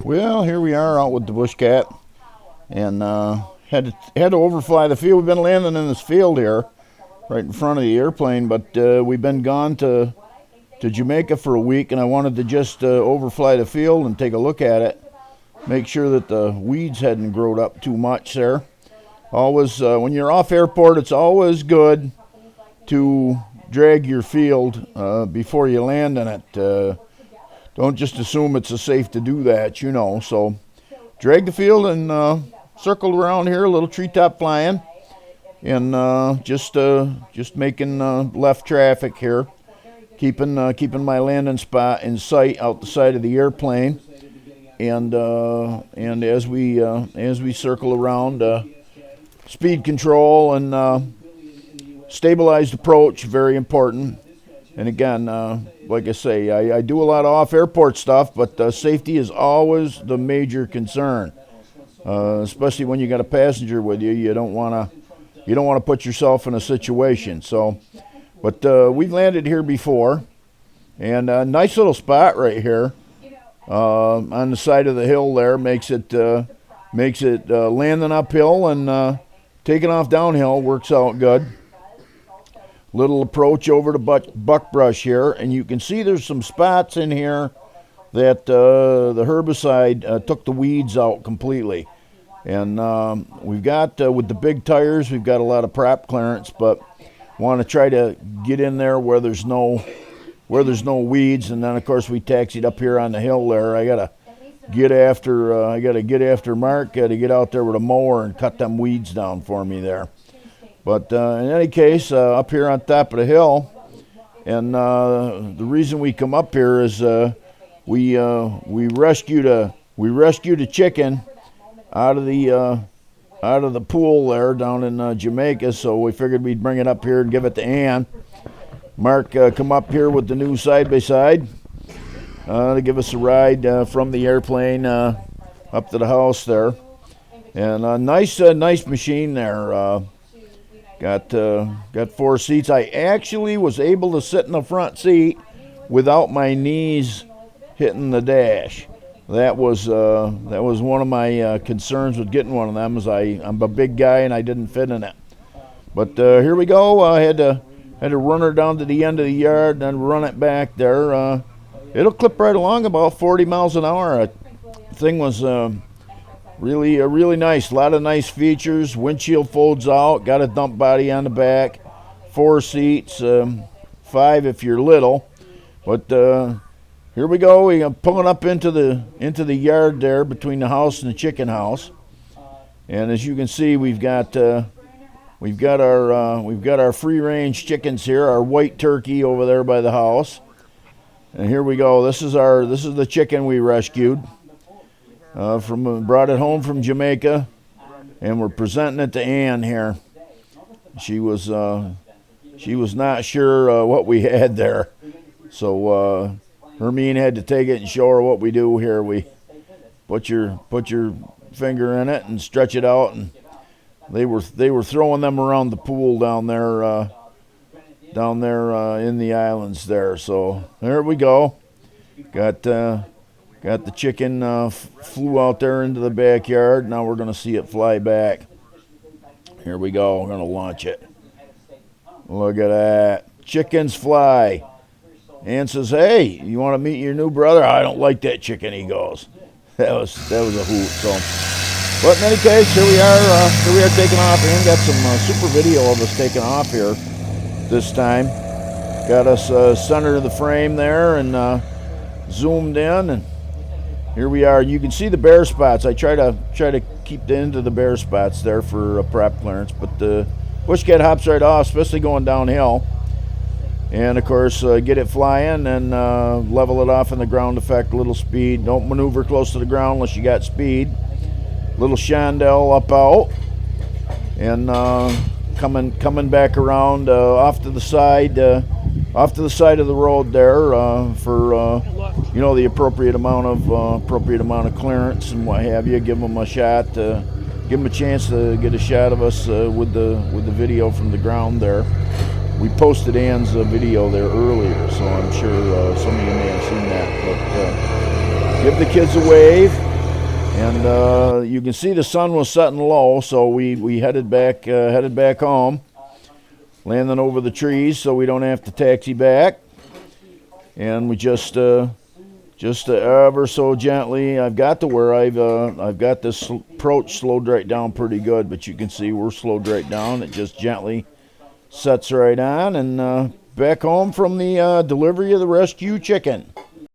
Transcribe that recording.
Well, here we are out with the BushCat, and had to overfly the field. We've been landing in this field here, right in front of the airplane, but we've been gone to Jamaica for a week, and I wanted to just overfly the field and take a look at it, make sure that the weeds hadn't grown up too much there. Always, when you're off airport, it's always good to drag your field before you land in it. Don't just assume it's safe to do that, you know. So drag the field and circled around here, a little treetop flying, and just making left traffic here, keeping my landing spot in sight out the side of the airplane, and as we circle around, speed control and stabilized approach, very important. And again, like I say, I do a lot of off-airport stuff, but safety is always the major concern, especially when you got a passenger with you. You don't want to put yourself in a situation. So, but we've landed here before, and a nice little spot right here on the side of the hill there makes it landing uphill and taking off downhill works out good. Little approach over to buckbrush here, and you can see there's some spots in here that the herbicide took the weeds out completely. And we've got, with the big tires, we've got a lot of prop clearance, but want to try to get in there where there's no weeds. And then of course we taxied up here on the hill there. I gotta get after Mark, to get out there with a mower and cut them weeds down for me there. But in any case, up here on top of the hill, and the reason we come up here is we rescued a chicken out of the pool there down in Jamaica. So we figured we'd bring it up here and give it to Ann. Mark come up here with the new side-by-side to give us a ride from the airplane up to the house there, and a nice machine there. Got 4 seats. I actually was able to sit in the front seat without my knees hitting the dash. That was one of my concerns with getting one of them, is I'm a big guy and I didn't fit in it. But here we go. I had to run her down to the end of the yard and then run it back there. It'll clip right along about 40 miles an hour. The thing was really nice. A lot of nice features. Windshield folds out. Got a dump body on the back. 4 seats. 5 if you're little. But here we go. We're pulling up into the yard there between the house and the chicken house. And as you can see, we've got our free range chickens here. Our white turkey over there by the house. And here we go. This is the chicken we rescued. Brought it home from Jamaica, and we're presenting it to Ann here. She was not sure what we had there, so Hermine had to take it and show her what we do here. We put your finger in it and stretch it out, and they were throwing them around the pool down there in the islands there. So there we go. Got the chicken flew out there into the backyard. Now we're going to see it fly back. Here we go. We're going to launch it. Look at that. Chickens fly. Ann says, "Hey, you want to meet your new brother?" "I don't like that chicken," he goes. That was a hoot. So, but in any case, here we are taking off. Ann got some super video of us taking off here this time. Got us centered of the frame there and zoomed in, and here we are. You can see the bare spots. I try to keep the end of the bare spots there for prop clearance, but the BushCat hops right off, especially going downhill. And of course, get it flying and level it off in the ground effect, little speed. Don't maneuver close to the ground unless you got speed. Little chandelle up out, and coming back around off to the side of the road there for the appropriate amount of clearance and what have you. Give them a shot, give them a chance to get a shot of us with the video from the ground there. We posted Ann's video there earlier, so I'm sure some of you may have seen that. But give the kids a wave. And you can see the sun was setting low, so we headed back home, landing over the trees so we don't have to taxi back. And we just ever so gently, I've got to where I've got this approach slowed right down pretty good, but you can see we're slowed right down. It just gently sets right on, and back home from the delivery of the rescue chicken.